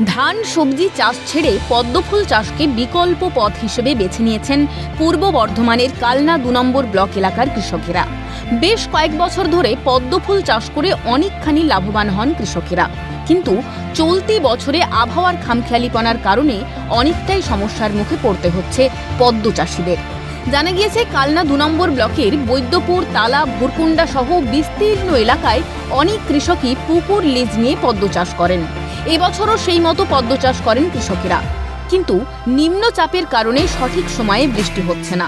ধান সবজি চাষ ছেড়ে পদ্মফুল চাষকে বিকল্প পথ হিসেবে বেছে নিয়েছেন পূর্ব বর্ধমানের কালনা ২ নম্বর ব্লক এলাকার কৃষকেরা। বেশ কয়েক বছর ধরে পদ্মফুল চাষ করে অনেকখানি লাভবান হন কৃষকেরা, কিন্তু চলতি বছরে আবহাওয়ার খামখেয়ালিপনার কারণে অনেকটাই সমস্যার মুখে পড়তে হচ্ছে পদ্ম চাষিদের। জানা গিয়েছে, কালনা ২ নম্বর ব্লকের বৈদ্যপুর, তালা, ভুরকুন্ডা সহ বিস্তীর্ণ এলাকায় অনেক কৃষকই পুকুর লিজ নিয়ে পদ্ম চাষ করেন। এবছরও সেই মতো পদ্ম চাষ করেন কৃষকেরা, কিন্তু নিম্নচাপের কারণে সঠিক সময়ে বৃষ্টি হচ্ছে না।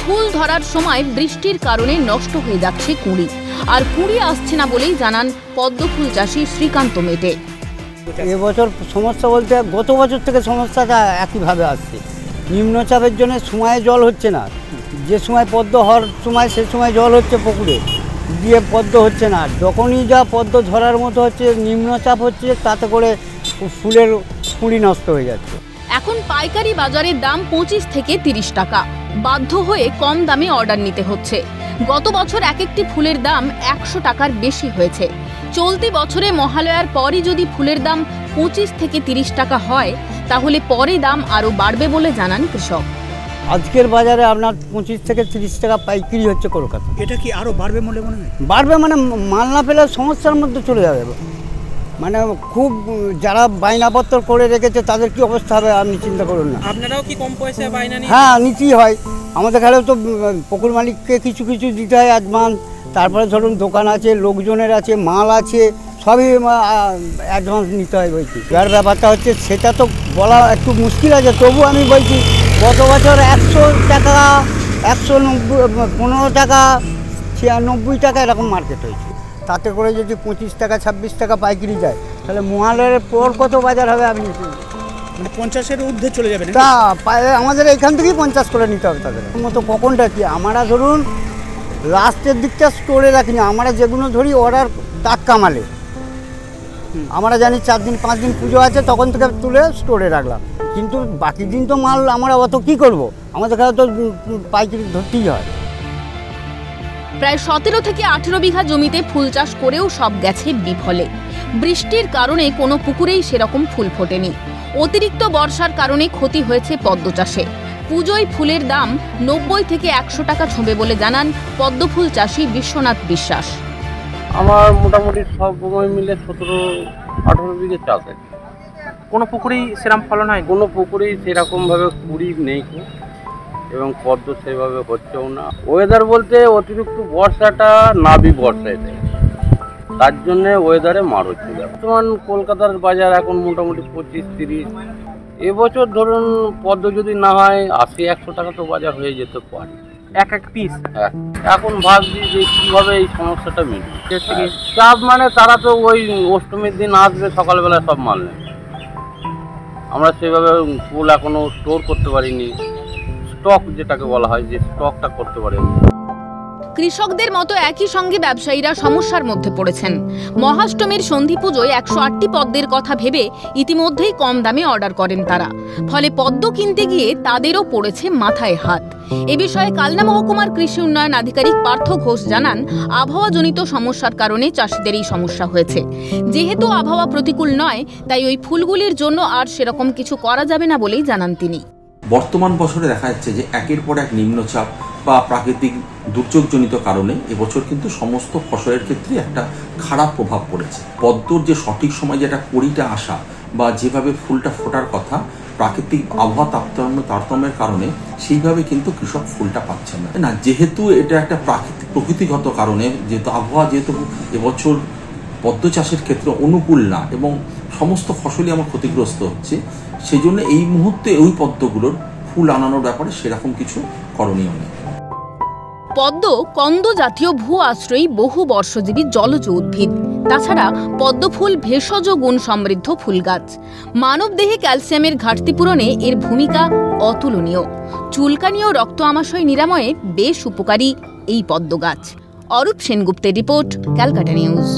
ফুল ধরার সময় বৃষ্টির কারণে নষ্ট হয়ে যাচ্ছে কুঁড়ি, আর কুঁড়ি আসছে না বলেই জানান পদ্মফুল চাষি শ্রীকান্ত মেটে। এবছর সমস্যা বলতে গত বছর থেকে সমস্যাটা একইভাবে আসছে। নিম্নচাপের জন্য সময়ে জল হচ্ছে না, যে সময় পদ্ম হওয়ার সময় সে সময় জল হচ্ছে পুকুরে দিয়ে পদ্ম হচ্ছে না। যখনই যা পদ্ম ধরার মতো হচ্ছে নিম্নচাপ হচ্ছে, তাতে করে ফুলের কুঁড়ি নষ্ট হয়ে যাচ্ছে। এখন পাইকারি বাজারের দাম 25 থেকে 30 টাকা, বাধ্য হয়ে কম দামে অর্ডার নিতে হচ্ছে। গত বছর এক একটি ফুলের দাম 100 টাকার বেশি হয়েছে। চলতি বছরে মহালয়ার পরই যদি ফুলের দাম 25 থেকে 30 টাকা হয়, তাহলে পরে দাম আরও বাড়বে বলে জানান কৃষক। আজকের বাজারে আপনার 25 থেকে 30 টাকা পাইকারি হচ্ছে কলকাতা। এটা কি আরও বাড়বে বলে মনে হয়? বাড়বে মানে মাল না পেলে সমস্যার মধ্যে চলে যাবে। মানে খুব যারা বায়নাপত্র করে রেখেছে তাদের কি অবস্থা হবে আপনি চিন্তা করুন না। আপনারাও কি কম পয়সায় বায়না নিয়ে? হ্যাঁ, নিতেই হয়। আমাদের এখানেও তো পুকুর মালিককে কিছু কিছু দিতে হয় অ্যাডভান্স, তারপরে ধরুন দোকান আছে, লোকজনের আছে, মাল আছে, সবই অ্যাডভান্স নিতে হয় বলছি। যার ব্যাপারটা হচ্ছে সেটা তো বলা একটু মুশকিল আছে, তবু আমি বলছি গত বছর 100 টাকা, 115 টাকা, 96 টাকা এরকম মার্কেট হয়েছে। তাতে করে যদি 25 টাকা 26 টাকা পাইকারি যায়, তাহলে মহালয়ার পর কত বাজার হবে আপনি? মানে 50-এর ঊর্ধ্বে চলে যাবে। তা আমাদের এখান থেকেই 50 করে নিতে হবে তাদের মতো। কখনটা কি আমরা ধরুন লাস্টের দিকটা স্টোরে রাখি না, আমরা যেগুলো ধরি অর্ডার টাটকা মালে। আমরা জানি 4 দিন 5 দিন পুজো আছে, তখন থেকে তুলে স্টোরে রাখলাম, কিন্তু বাকি দিন তো মাল আমরা অত কী করব, আমাদের কাছে তো পাইকারি ধরতেই হয়। প্রায় 17 থেকে 18 বিঘা জমিতে ফুল চাষ করেও সব গেছে বিফলে। বৃষ্টির কারণে কোনো পুকুরেই সেরকম ফুল ফোটেনি। অতিরিক্ত বর্ষার কারণে ক্ষতি হয়েছে পদ্ম চাষে। পুজোয় ফুলের দাম 90 থেকে 100 টাকা ছোঁবে বলে জানান পদ্মফুল চাষি বিশ্বনাথ বিশ্বাস। আমার মোটামুটি সব মিলে 17-18 বিঘে চাষ আছে। কোনো পুকুরেই সেরকম ফলন হয়? কোনো পুকুরেই সেরকমভাবে কুড়ি নেই এবং পদ্ম সেভাবে হচ্ছেও না। ওয়েদার বলতে অতিরিক্ত বর্ষাটা নাবি বর্ষা এসে, তার জন্যে ওয়েদারে মার হচ্ছে। বর্তমান কলকাতার বাজার এখন মোটামুটি 25-30। এবছর ধরুন পদ্ম যদি না হয় 80-100 টাকা তো বাজার হয়ে যেতে পারে এক পিস। এখন ভাবছি যে কীভাবে এই সমস্যাটা মিটবে। চাপ মানে তারা তো ওই অষ্টমীর দিন আসবে, সকালবেলা সব মাল নেবে। আমরা সেভাবে ফুল এখনও স্টোর করতে পারিনি, স্টক যেটাকে বলা হয়, যে স্টকটা করতে পারিনি। কৃষকদের মতো একই সঙ্গে ব্যবসায়ীরা সমস্যার মধ্যে পড়েছেন। মহাষ্টমীর সন্ধি পুজোয় 108টি পদ্মের কথা ভেবে ইতিমধ্যেই কম দামে অর্ডার করেন তারা, ফলে পদ্ম কিনতে গিয়ে তাদেরও পড়েছে মাথায় হাত। এ বিষয়ে কালনা মহকুমার কৃষি উন্নয়ন আধিকারিক পার্থ ঘোষ জানান, আবহাওয়াজনিত সমস্যার কারণে চাষিদের এই সমস্যা হয়েছে। যেহেতু আবহাওয়া প্রতিকূল নয়, তাই ওই ফুলগুলির জন্য আর সেরকম কিছু করা যাবে না বলেই জানান তিনি। বর্তমান বছরে দেখা যাচ্ছে যে একের পর এক নিম্নচাপ বা প্রাকৃতিক দুর্যোগজনিত কারণে এবছর কিন্তু সমস্ত ফসলের ক্ষেত্রে একটা খারাপ প্রভাব পড়েছে। পদ্মর যে সঠিক সময় যেটা কড়িটা আসা বা যেভাবে ফুলটা ফোটার কথা, প্রাকৃতিক আবহাওয়া তারতম্যের কারণে সেইভাবে কিন্তু কৃষক ফুলটা পাচ্ছেন না। যেহেতু এটা একটা প্রকৃতিগত কারণে, যেহেতু আবহাওয়া যেহেতু এবছর পদ্ম চাষের ক্ষেত্রে অনুকূল না এবং সমস্ত ফসলই আমার ক্ষতিগ্রস্ত হচ্ছে, সেই জন্য এই মুহূর্তে ওই পদ্মগুলোর ফুল আনানোর ব্যাপারে সেরকম কিছু করণীয় নেই। পদ্ম কন্দ জাতীয় ভূ আশ্রয়ী বহু বর্ষজীবী জলজ উদ্ভিদ। তাছাড়া পদ্মফুল ভেষজ গুণ সমৃদ্ধ ফুল গাছ। মানবদেহে ক্যালসিয়ামের ঘাটতি পূরণে এর ভূমিকা অতুলনীয়। চুলকানি ও রক্ত আমাশয় নিরাময়ে বেশ উপকারী এই পদ্ম গাছ। অরূপ সেনগুপ্তের রিপোর্ট, ক্যালকাটা নিউজ।